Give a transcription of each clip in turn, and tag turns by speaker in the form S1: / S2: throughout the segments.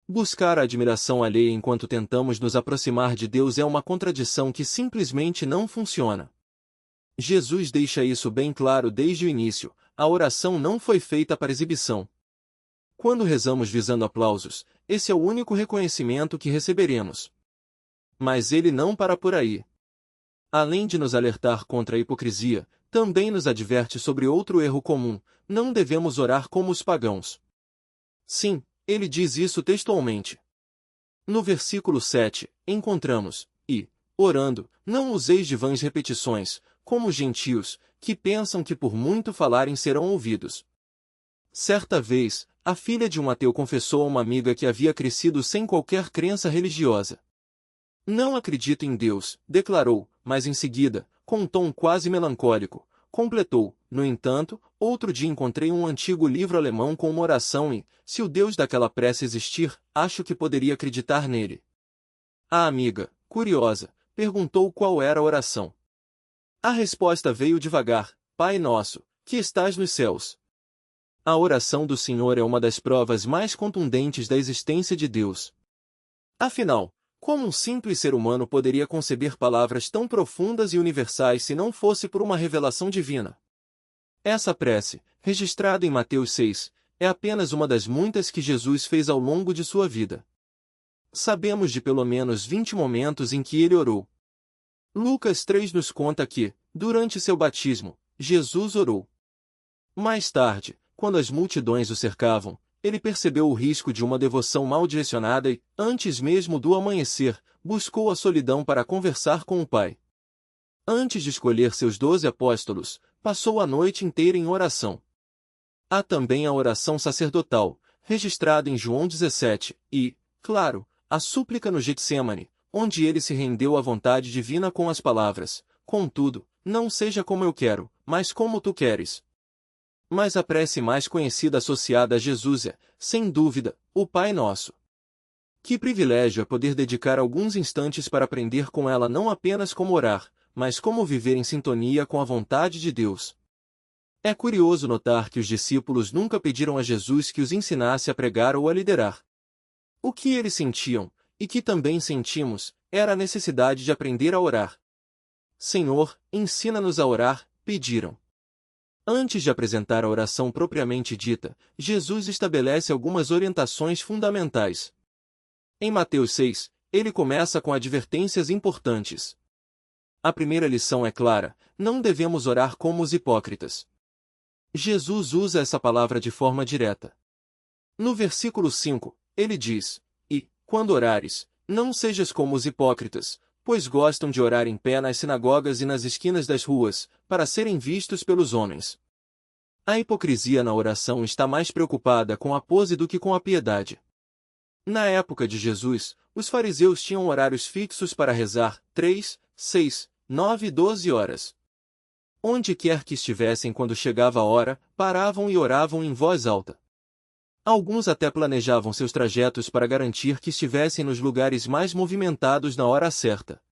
S1: Buscar a admiração alheia enquanto tentamos nos aproximar de Deus é uma contradição que simplesmente não funciona. Jesus deixa isso bem claro desde o início: a oração não foi feita para exibição. Quando rezamos visando aplausos, esse é o único reconhecimento que receberemos. Mas ele não para por aí. Além de nos alertar contra a hipocrisia, também nos adverte sobre outro erro comum: não devemos orar como os pagãos. Sim, ele diz isso textualmente. No versículo 7, encontramos: e, orando, não useis de vãs repetições, como os gentios, que pensam que por muito falarem serão ouvidos. Certa vez, a filha de um ateu confessou a uma amiga que havia crescido sem qualquer crença religiosa. Não acredito em Deus, declarou, mas em seguida, com um tom quase melancólico, completou: no entanto, outro dia encontrei um antigo livro alemão com uma oração e, se o Deus daquela prece existir, acho que poderia acreditar nele. A amiga, curiosa, perguntou qual era a oração. A resposta veio devagar: Pai nosso, que estás nos céus. A oração do Senhor é uma das provas mais contundentes da existência de Deus. Afinal, como um simples ser humano poderia conceber palavras tão profundas e universais se não fosse por uma revelação divina? Essa prece, registrada em Mateus 6, é apenas uma das muitas que Jesus fez ao longo de sua vida. Sabemos de pelo menos 20 momentos em que ele orou. Lucas 3 nos conta que, durante seu batismo, Jesus orou. Mais tarde, quando as multidões o cercavam, ele percebeu o risco de uma devoção mal direcionada e, antes mesmo do amanhecer, buscou a solidão para conversar com o Pai. Antes de escolher seus 12 apóstolos, passou a noite inteira em oração. Há também a oração sacerdotal, registrada em João 17, e, claro, a súplica no Getsêmani, onde ele se rendeu à vontade divina com as palavras: contudo, não seja como eu quero, mas como tu queres. Mas a prece mais conhecida associada a Jesus é, sem dúvida, o Pai Nosso. Que privilégio é poder dedicar alguns instantes para aprender com ela não apenas como orar, mas como viver em sintonia com a vontade de Deus. É curioso notar que os discípulos nunca pediram a Jesus que os ensinasse a pregar ou a liderar. O que eles sentiam, e que também sentimos, era a necessidade de aprender a orar. Senhor, ensina-nos a orar, pediram. Antes de apresentar a oração propriamente dita, Jesus estabelece algumas orientações fundamentais. Em Mateus 6, ele começa com advertências importantes. A primeira lição é clara: não devemos orar como os hipócritas. Jesus usa essa palavra de forma direta. No versículo 5, ele diz: e, quando orares, não sejas como os hipócritas, pois gostam de orar em pé nas sinagogas e nas esquinas das ruas, para serem vistos pelos homens. A hipocrisia na oração está mais preocupada com a pose do que com a piedade. Na época de Jesus, os fariseus tinham horários fixos para rezar: 3, 6, 9 e 12 horas. Onde quer que estivessem quando chegava a hora, paravam e oravam em voz alta. Alguns até planejavam seus trajetos para garantir que estivessem nos lugares mais movimentados na hora certa.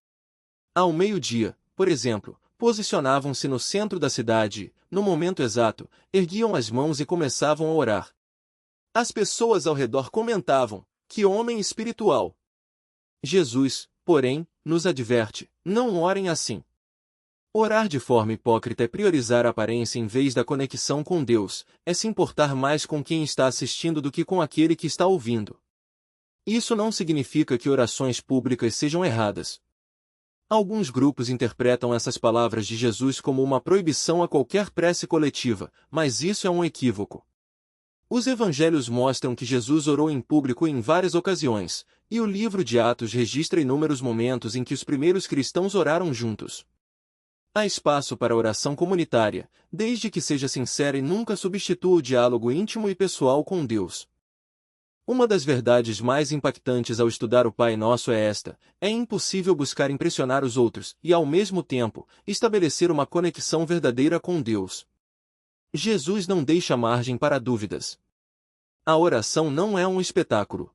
S1: Ao meio-dia, por exemplo, posicionavam-se no centro da cidade e, no momento exato, erguiam as mãos e começavam a orar. As pessoas ao redor comentavam: que homem espiritual! Jesus, porém, nos adverte: não orem assim. Orar de forma hipócrita é priorizar a aparência em vez da conexão com Deus, é se importar mais com quem está assistindo do que com aquele que está ouvindo. Isso não significa que orações públicas sejam erradas. Alguns grupos interpretam essas palavras de Jesus como uma proibição a qualquer prece coletiva, mas isso é um equívoco. Os evangelhos mostram que Jesus orou em público em várias ocasiões, e o livro de Atos registra inúmeros momentos em que os primeiros cristãos oraram juntos. Há espaço para oração comunitária, desde que seja sincera e nunca substitua o diálogo íntimo e pessoal com Deus. Uma das verdades mais impactantes ao estudar o Pai Nosso é esta: é impossível buscar impressionar os outros e, ao mesmo tempo, estabelecer uma conexão verdadeira com Deus. Jesus não deixa margem para dúvidas. A oração não é um espetáculo.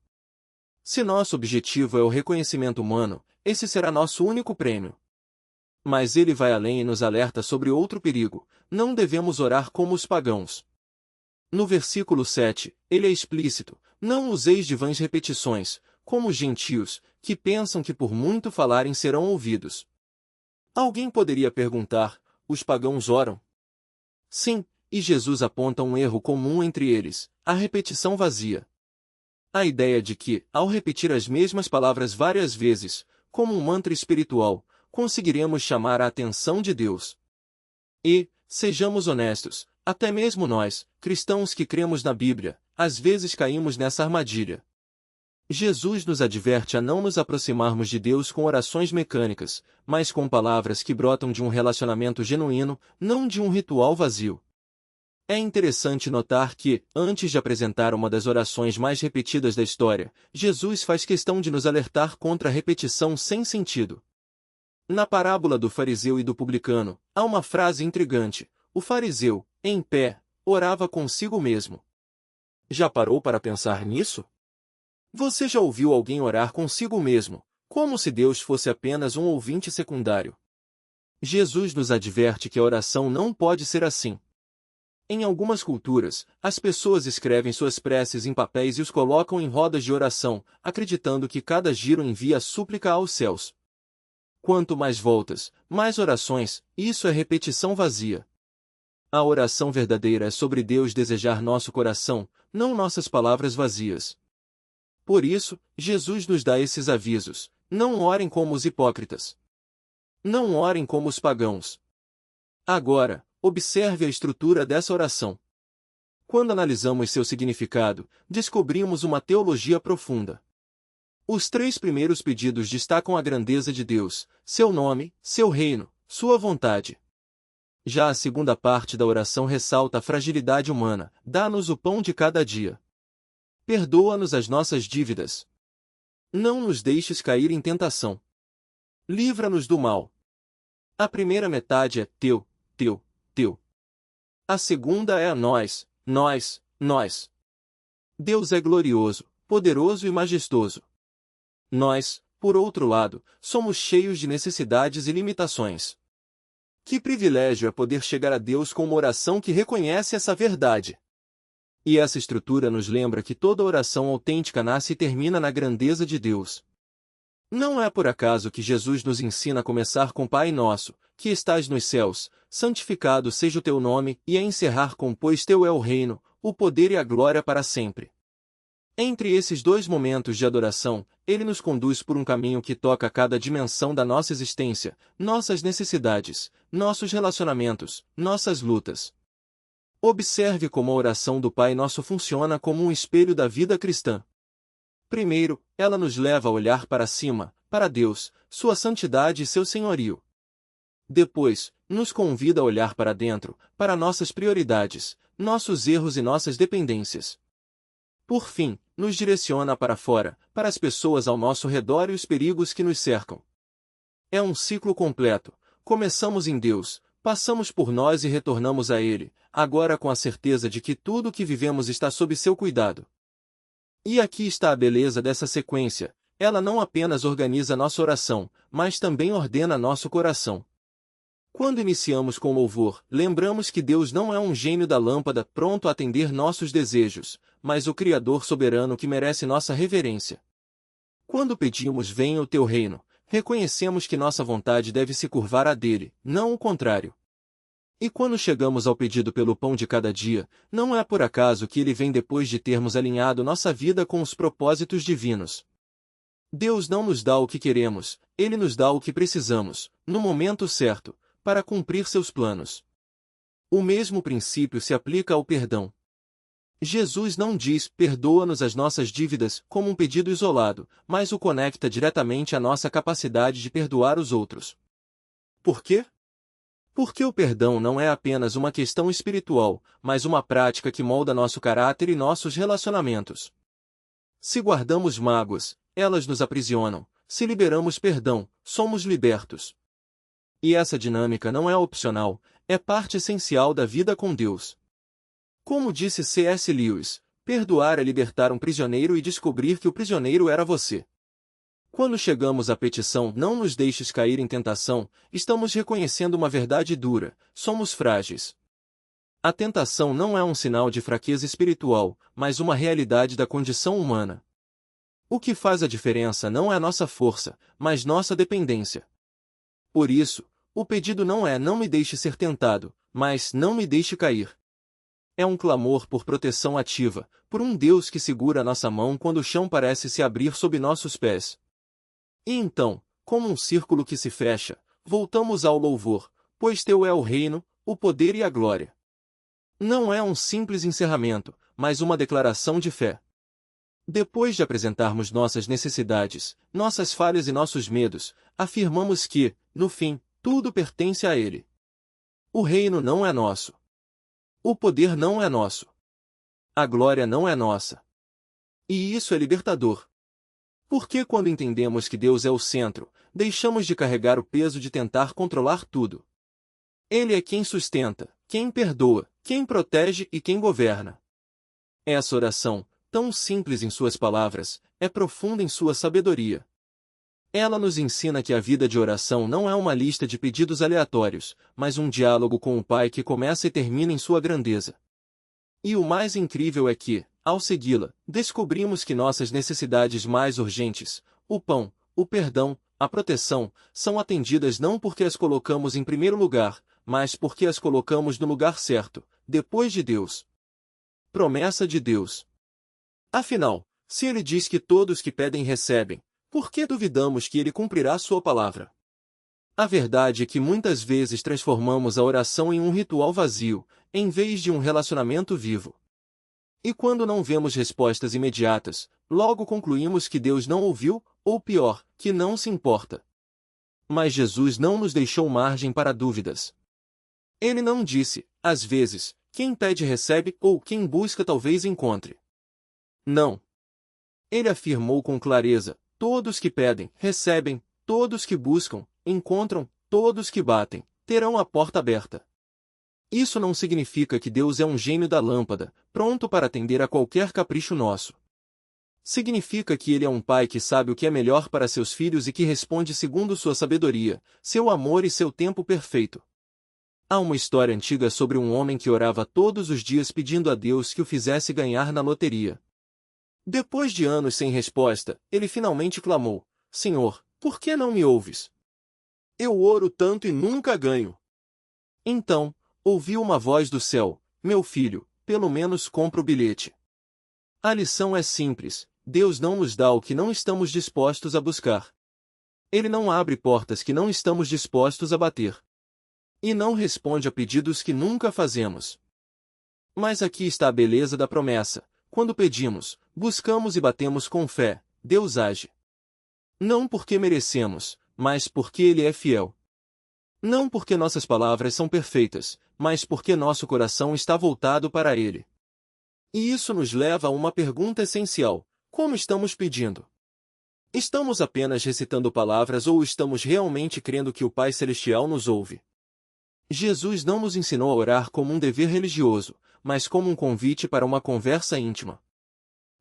S1: Se nosso objetivo é o reconhecimento humano, esse será nosso único prêmio. Mas ele vai além e nos alerta sobre outro perigo: não devemos orar como os pagãos. No versículo 7, ele é explícito: não useis de vãs repetições, como os gentios, que pensam que por muito falarem serão ouvidos. Alguém poderia perguntar: os pagãos oram? Sim, e Jesus aponta um erro comum entre eles: a repetição vazia. A ideia de que, ao repetir as mesmas palavras várias vezes, como um mantra espiritual, conseguiremos chamar a atenção de Deus. E, sejamos honestos, até mesmo nós, cristãos que cremos na Bíblia, às vezes caímos nessa armadilha. Jesus nos adverte a não nos aproximarmos de Deus com orações mecânicas, mas com palavras que brotam de um relacionamento genuíno, não de um ritual vazio. É interessante notar que, antes de apresentar uma das orações mais repetidas da história, Jesus faz questão de nos alertar contra a repetição sem sentido. Na parábola do fariseu e do publicano, há uma frase intrigante: o fariseu, em pé, orava consigo mesmo. Já parou para pensar nisso? Você já ouviu alguém orar consigo mesmo, como se Deus fosse apenas um ouvinte secundário? Jesus nos adverte que a oração não pode ser assim. Em algumas culturas, as pessoas escrevem suas preces em papéis e os colocam em rodas de oração, acreditando que cada giro envia a súplica aos céus. Quanto mais voltas, mais orações, isso é repetição vazia. A oração verdadeira é sobre Deus desejar nosso coração, não nossas palavras vazias. Por isso, Jesus nos dá esses avisos: não orem como os hipócritas. Não orem como os pagãos. Agora, observe a estrutura dessa oração. Quando analisamos seu significado, descobrimos uma teologia profunda. Os 3 primeiros pedidos destacam a grandeza de Deus, seu nome, seu reino, sua vontade. Já a segunda parte da oração ressalta a fragilidade humana: dá-nos o pão de cada dia. Perdoa-nos as nossas dívidas. Não nos deixes cair em tentação. Livra-nos do mal. A primeira metade é teu, teu, teu. A segunda é a nós, nós, nós. Deus é glorioso, poderoso e majestoso. Nós, por outro lado, somos cheios de necessidades e limitações. Que privilégio é poder chegar a Deus com uma oração que reconhece essa verdade. E essa estrutura nos lembra que toda oração autêntica nasce e termina na grandeza de Deus. Não é por acaso que Jesus nos ensina a começar com Pai Nosso, que estás nos céus, santificado seja o teu nome, e a encerrar com pois teu é o reino, o poder e a glória para sempre. Entre esses 2 momentos de adoração, ele nos conduz por um caminho que toca cada dimensão da nossa existência, nossas necessidades, nossos relacionamentos, nossas lutas. Observe como a oração do Pai Nosso funciona como um espelho da vida cristã. Primeiro, ela nos leva a olhar para cima, para Deus, sua santidade e seu senhorio. Depois, nos convida a olhar para dentro, para nossas prioridades, nossos erros e nossas dependências. Por fim, nos direciona para fora, para as pessoas ao nosso redor e os perigos que nos cercam. É um ciclo completo. Começamos em Deus, passamos por nós e retornamos a Ele, agora com a certeza de que tudo o que vivemos está sob seu cuidado. E aqui está a beleza dessa sequência: ela não apenas organiza nossa oração, mas também ordena nosso coração. Quando iniciamos com louvor, lembramos que Deus não é um gênio da lâmpada pronto a atender nossos desejos, mas o Criador soberano que merece nossa reverência. Quando pedimos venha o teu reino, reconhecemos que nossa vontade deve se curvar à dele, não o contrário. E quando chegamos ao pedido pelo pão de cada dia, não é por acaso que ele vem depois de termos alinhado nossa vida com os propósitos divinos. Deus não nos dá o que queremos, ele nos dá o que precisamos, no momento certo, para cumprir seus planos. O mesmo princípio se aplica ao perdão. Jesus não diz perdoa-nos as nossas dívidas como um pedido isolado, mas o conecta diretamente à nossa capacidade de perdoar os outros. Por quê? Porque o perdão não é apenas uma questão espiritual, mas uma prática que molda nosso caráter e nossos relacionamentos. Se guardamos mágoas, elas nos aprisionam; se liberamos perdão, somos libertos. E essa dinâmica não é opcional, é parte essencial da vida com Deus. Como disse C.S. Lewis, perdoar é libertar um prisioneiro e descobrir que o prisioneiro era você. Quando chegamos à petição não nos deixes cair em tentação, estamos reconhecendo uma verdade dura: somos frágeis. A tentação não é um sinal de fraqueza espiritual, mas uma realidade da condição humana. O que faz a diferença não é nossa força, mas nossa dependência. Por isso, o pedido não é "não me deixe ser tentado", mas "não me deixe cair". É um clamor por proteção ativa, por um Deus que segura nossa mão quando o chão parece se abrir sob nossos pés. E então, como um círculo que se fecha, voltamos ao louvor, pois teu é o reino, o poder e a glória. Não é um simples encerramento, mas uma declaração de fé. Depois de apresentarmos nossas necessidades, nossas falhas e nossos medos, afirmamos que, no fim, tudo pertence a Ele. O reino não é nosso. O poder não é nosso. A glória não é nossa. E isso é libertador. Porque quando entendemos que Deus é o centro, deixamos de carregar o peso de tentar controlar tudo. Ele é quem sustenta, quem perdoa, quem protege e quem governa. Essa oração, tão simples em suas palavras, é profunda em sua sabedoria. Ela nos ensina que a vida de oração não é uma lista de pedidos aleatórios, mas um diálogo com o Pai que começa e termina em sua grandeza. E o mais incrível é que, ao segui-la, descobrimos que nossas necessidades mais urgentes, o pão, o perdão, a proteção, são atendidas não porque as colocamos em primeiro lugar, mas porque as colocamos no lugar certo, depois de Deus. Promessa de Deus. Afinal, se Ele diz que todos que pedem recebem, por que duvidamos que Ele cumprirá sua palavra? A verdade é que muitas vezes transformamos a oração em um ritual vazio, em vez de um relacionamento vivo. E quando não vemos respostas imediatas, logo concluímos que Deus não ouviu, ou pior, que não se importa. Mas Jesus não nos deixou margem para dúvidas. Ele não disse, às vezes, quem pede recebe ou quem busca talvez encontre. Não. Ele afirmou com clareza, todos que pedem, recebem, todos que buscam, encontram, todos que batem, terão a porta aberta. Isso não significa que Deus é um gênio da lâmpada, pronto para atender a qualquer capricho nosso. Significa que Ele é um pai que sabe o que é melhor para seus filhos e que responde segundo sua sabedoria, seu amor e seu tempo perfeito. Há uma história antiga sobre um homem que orava todos os dias pedindo a Deus que o fizesse ganhar na loteria. Depois de anos sem resposta, ele finalmente clamou: Senhor, por que não me ouves? Eu oro tanto e nunca ganho. Então, ouviu uma voz do céu: Meu filho, pelo menos compra o bilhete. A lição é simples: Deus não nos dá o que não estamos dispostos a buscar. Ele não abre portas que não estamos dispostos a bater. E não responde a pedidos que nunca fazemos. Mas aqui está a beleza da promessa: quando pedimos, buscamos e batemos com fé, Deus age. Não porque merecemos, mas porque Ele é fiel. Não porque nossas palavras são perfeitas, mas porque nosso coração está voltado para Ele. E isso nos leva a uma pergunta essencial: como estamos pedindo? Estamos apenas recitando palavras ou estamos realmente crendo que o Pai Celestial nos ouve? Jesus não nos ensinou a orar como um dever religioso, mas como um convite para uma conversa íntima.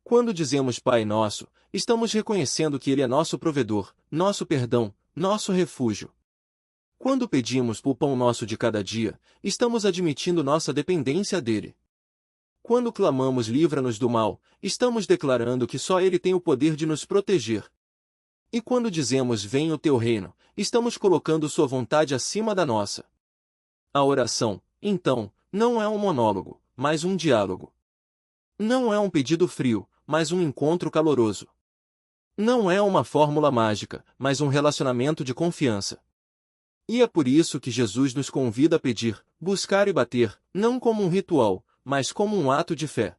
S1: Quando dizemos Pai Nosso, estamos reconhecendo que Ele é nosso provedor, nosso perdão, nosso refúgio. Quando pedimos o pão nosso de cada dia, estamos admitindo nossa dependência dele. Quando clamamos livra-nos do mal, estamos declarando que só Ele tem o poder de nos proteger. E quando dizemos venha o teu reino, estamos colocando sua vontade acima da nossa. A oração, então, não é um monólogo, mas um diálogo. Não é um pedido frio, mas um encontro caloroso. Não é uma fórmula mágica, mas um relacionamento de confiança. E é por isso que Jesus nos convida a pedir, buscar e bater, não como um ritual, mas como um ato de fé.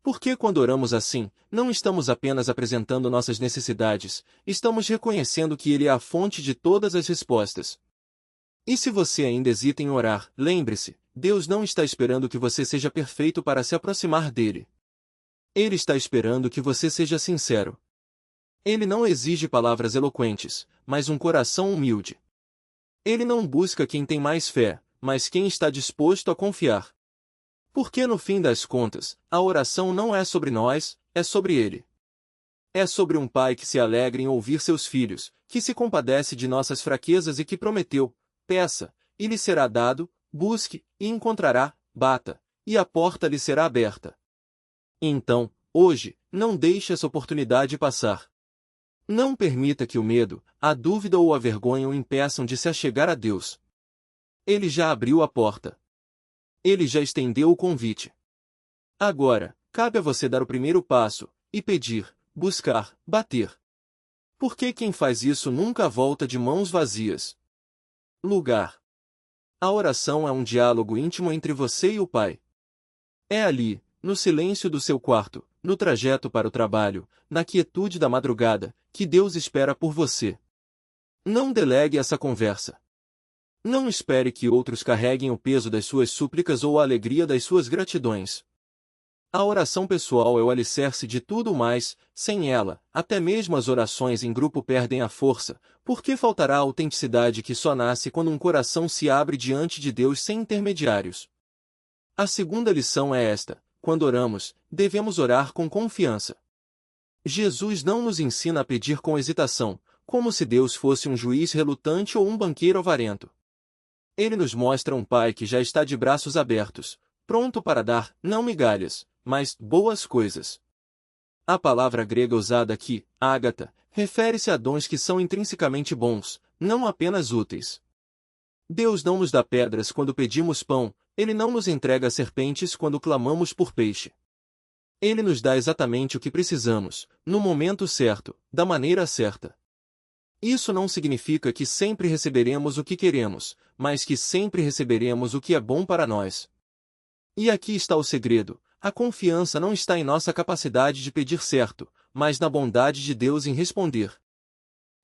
S1: Porque quando oramos assim, não estamos apenas apresentando nossas necessidades, estamos reconhecendo que Ele é a fonte de todas as respostas. E se você ainda hesita em orar, lembre-se, Deus não está esperando que você seja perfeito para se aproximar dele. Ele está esperando que você seja sincero. Ele não exige palavras eloquentes, mas um coração humilde. Ele não busca quem tem mais fé, mas quem está disposto a confiar. Porque no fim das contas, a oração não é sobre nós, é sobre Ele. É sobre um pai que se alegra em ouvir seus filhos, que se compadece de nossas fraquezas e que prometeu: peça, e lhe será dado, busque, e encontrará, bata, e a porta lhe será aberta. Então, hoje, não deixe essa oportunidade passar. Não permita que o medo, a dúvida ou a vergonha o impeçam de se achegar a Deus. Ele já abriu a porta. Ele já estendeu o convite. Agora, cabe a você dar o primeiro passo, e pedir, buscar, bater. Porque quem faz isso nunca volta de mãos vazias. Lugar. A oração é um diálogo íntimo entre você e o Pai. É ali, no silêncio do seu quarto, no trajeto para o trabalho, na quietude da madrugada, que Deus espera por você. Não delegue essa conversa. Não espere que outros carreguem o peso das suas súplicas ou a alegria das suas gratidões. A oração pessoal é o alicerce de tudo mais, sem ela, até mesmo as orações em grupo perdem a força, porque faltará a autenticidade que só nasce quando um coração se abre diante de Deus sem intermediários. A segunda lição é esta: quando oramos, devemos orar com confiança. Jesus não nos ensina a pedir com hesitação, como se Deus fosse um juiz relutante ou um banqueiro avarento. Ele nos mostra um Pai que já está de braços abertos, pronto para dar, não migalhas, mas boas coisas. A palavra grega usada aqui, ágata, refere-se a dons que são intrinsecamente bons, não apenas úteis. Deus não nos dá pedras quando pedimos pão, Ele não nos entrega serpentes quando clamamos por peixe. Ele nos dá exatamente o que precisamos, no momento certo, da maneira certa. Isso não significa que sempre receberemos o que queremos, mas que sempre receberemos o que é bom para nós. E aqui está o segredo: a confiança não está em nossa capacidade de pedir certo, mas na bondade de Deus em responder.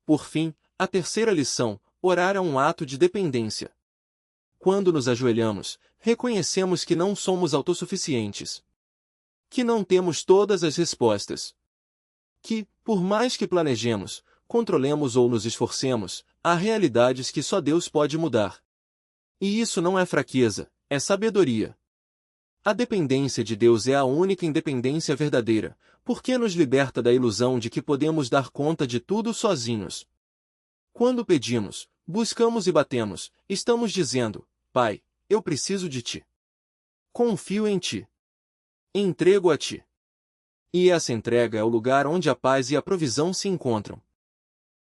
S1: Por fim, a terceira lição: orar é um ato de dependência. Quando nos ajoelhamos, reconhecemos que não somos autossuficientes. Que não temos todas as respostas. Que, por mais que planejemos, controlemos ou nos esforcemos, há realidades que só Deus pode mudar. E isso não é fraqueza, é sabedoria. A dependência de Deus é a única independência verdadeira, porque nos liberta da ilusão de que podemos dar conta de tudo sozinhos. Quando pedimos, buscamos e batemos, estamos dizendo: Pai, eu preciso de Ti. Confio em Ti. Entrego a Ti. E essa entrega é o lugar onde a paz e a provisão se encontram.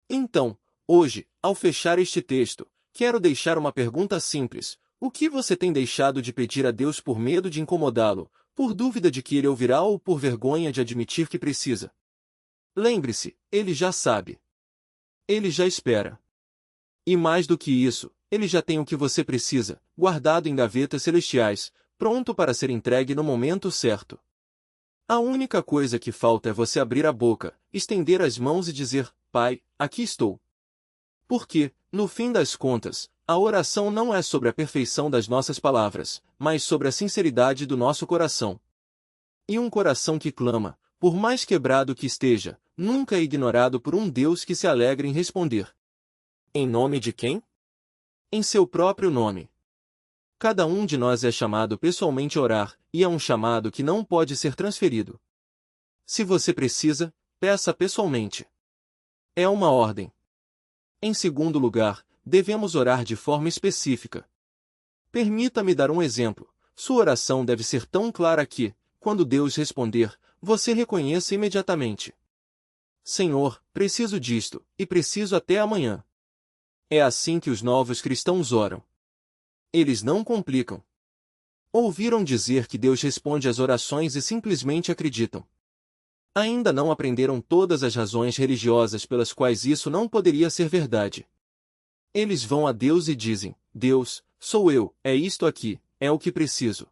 S1: Então, hoje, ao fechar este texto, quero deixar uma pergunta simples: o que você tem deixado de pedir a Deus por medo de incomodá-lo, por dúvida de que Ele ouvirá ou por vergonha de admitir que precisa? Lembre-se, Ele já sabe. Ele já espera. E mais do que isso, Ele já tem o que você precisa, guardado em gavetas celestiais, pronto para ser entregue no momento certo. A única coisa que falta é você abrir a boca, estender as mãos e dizer: Pai, aqui estou. Porque, no fim das contas, a oração não é sobre a perfeição das nossas palavras, mas sobre a sinceridade do nosso coração. E um coração que clama, por mais quebrado que esteja, nunca é ignorado por um Deus que se alegra em responder. Em nome de quem? Em seu próprio nome. Cada um de nós é chamado pessoalmente a orar, e é um chamado que não pode ser transferido. Se você precisa, peça pessoalmente. É uma ordem. Em segundo lugar, devemos orar de forma específica. Permita-me dar um exemplo. Sua oração deve ser tão clara que, quando Deus responder, você reconheça imediatamente: Senhor, preciso disto, e preciso até amanhã. É assim que os novos cristãos oram. Eles não complicam. Ouviram dizer que Deus responde às orações e simplesmente acreditam. Ainda não aprenderam todas as razões religiosas pelas quais isso não poderia ser verdade. Eles vão a Deus e dizem: Deus, sou eu, é isto aqui, é o que preciso.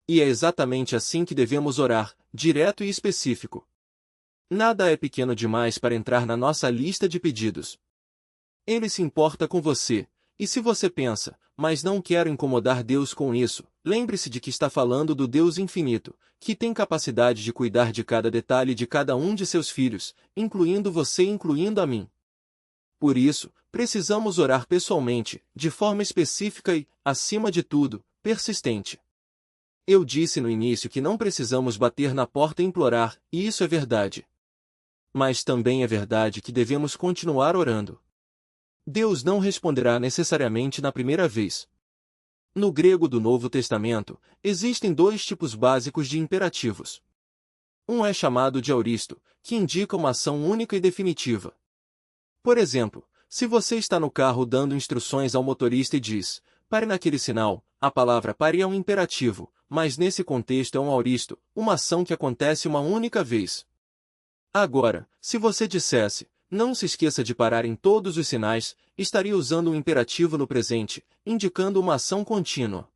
S1: E é exatamente assim que devemos orar, direto e específico. Nada é pequeno demais para entrar na nossa lista de pedidos. Ele se importa com você, e se você pensa: mas não quero incomodar Deus com isso, lembre-se de que está falando do Deus infinito, que tem capacidade de cuidar de cada detalhe de cada um de seus filhos, incluindo você e incluindo a mim. Por isso, precisamos orar pessoalmente, de forma específica e, acima de tudo, persistente. Eu disse no início que não precisamos bater na porta e implorar, e isso é verdade. Mas também é verdade que devemos continuar orando. Deus não responderá necessariamente na primeira vez. No grego do Novo Testamento, existem dois tipos básicos de imperativos. Um é chamado de aoristo, que indica uma ação única e definitiva. Por exemplo, se você está no carro dando instruções ao motorista e diz, pare naquele sinal, a palavra pare é um imperativo, mas nesse contexto é um aoristo, uma ação que acontece uma única vez. Agora, se você dissesse, não se esqueça de parar em todos os sinais, estaria usando um imperativo no presente, indicando uma ação contínua.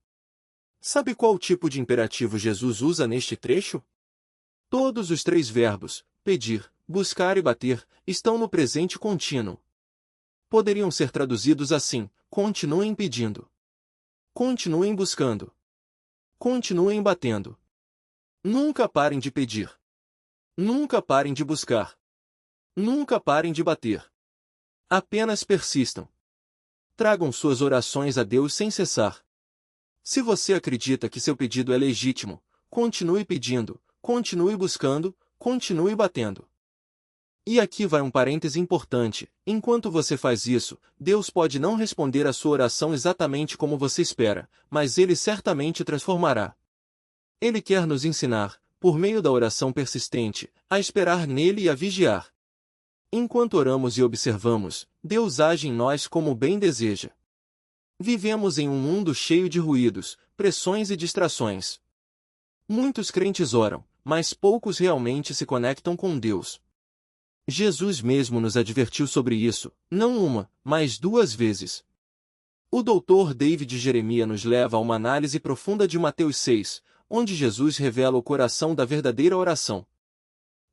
S1: Sabe qual tipo de imperativo Jesus usa neste trecho? Todos os três verbos, pedir, buscar e bater, estão no presente contínuo. Poderiam ser traduzidos assim: continuem pedindo, continuem buscando, continuem batendo. Nunca parem de pedir. Nunca parem de buscar. Nunca parem de bater. Apenas persistam. Tragam suas orações a Deus sem cessar. Se você acredita que seu pedido é legítimo, continue pedindo, continue buscando, continue batendo. E aqui vai um parêntese importante: enquanto você faz isso, Deus pode não responder a sua oração exatamente como você espera, mas Ele certamente transformará. Ele quer nos ensinar, por meio da oração persistente, a esperar nele e a vigiar. Enquanto oramos e observamos, Deus age em nós como bem deseja. Vivemos em um mundo cheio de ruídos, pressões e distrações. Muitos crentes oram, mas poucos realmente se conectam com Deus. Jesus mesmo nos advertiu sobre isso, não uma, mas duas vezes. O Dr. David Jeremias nos leva a uma análise profunda de Mateus 6, onde Jesus revela o coração da verdadeira oração.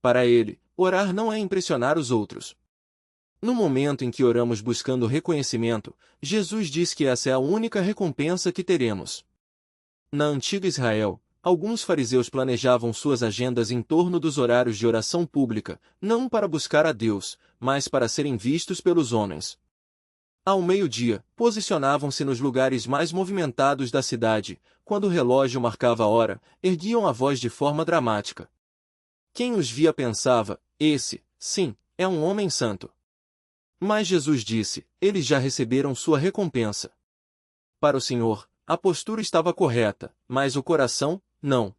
S1: Para ele, orar não é impressionar os outros. No momento em que oramos buscando reconhecimento, Jesus diz que essa é a única recompensa que teremos. Na antiga Israel, alguns fariseus planejavam suas agendas em torno dos horários de oração pública, não para buscar a Deus, mas para serem vistos pelos homens. Ao meio-dia, posicionavam-se nos lugares mais movimentados da cidade. Quando o relógio marcava a hora, erguiam a voz de forma dramática. Quem os via pensava, esse, sim, é um homem santo. Mas Jesus disse, eles já receberam sua recompensa. Para o Senhor, a postura estava correta, mas o coração, não.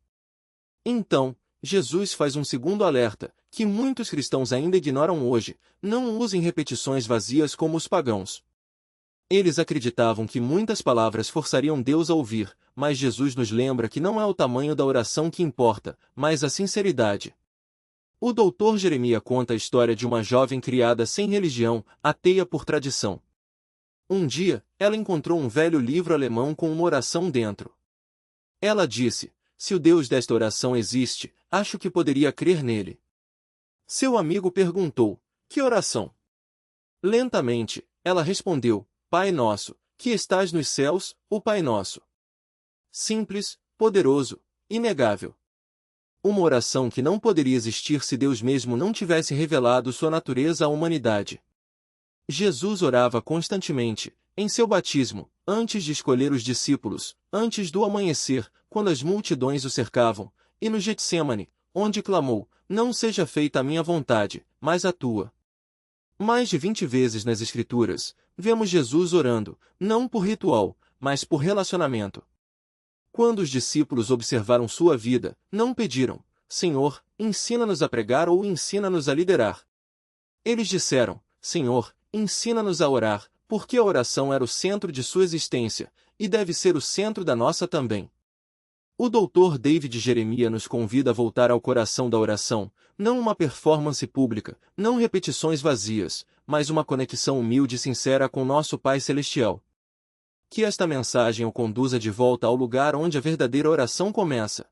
S1: Então, Jesus faz um segundo alerta, que muitos cristãos ainda ignoram hoje: não usem repetições vazias como os pagãos. Eles acreditavam que muitas palavras forçariam Deus a ouvir, mas Jesus nos lembra que não é o tamanho da oração que importa, mas a sinceridade. O Dr. Jeremias conta a história de uma jovem criada sem religião, ateia por tradição. Um dia, ela encontrou um velho livro alemão com uma oração dentro. Ela disse, se o Deus desta oração existe, acho que poderia crer nele. Seu amigo perguntou, que oração? Lentamente, ela respondeu, Pai Nosso, que estás nos céus, o Pai Nosso. Simples, poderoso, inegável. Uma oração que não poderia existir se Deus mesmo não tivesse revelado sua natureza à humanidade. Jesus orava constantemente, em seu batismo, antes de escolher os discípulos, antes do amanhecer, quando as multidões o cercavam, e no Getsêmani, onde clamou, não seja feita a minha vontade, mas a tua. Mais de 20 vezes nas Escrituras, vemos Jesus orando, não por ritual, mas por relacionamento. Quando os discípulos observaram sua vida, não pediram, Senhor, ensina-nos a pregar ou ensina-nos a liderar. Eles disseram, Senhor, ensina-nos a orar, porque a oração era o centro de sua existência, e deve ser o centro da nossa também. O Dr. David Jeremias nos convida a voltar ao coração da oração, não uma performance pública, não repetições vazias, mas uma conexão humilde e sincera com nosso Pai Celestial. Que esta mensagem o conduza de volta ao lugar onde a verdadeira oração começa.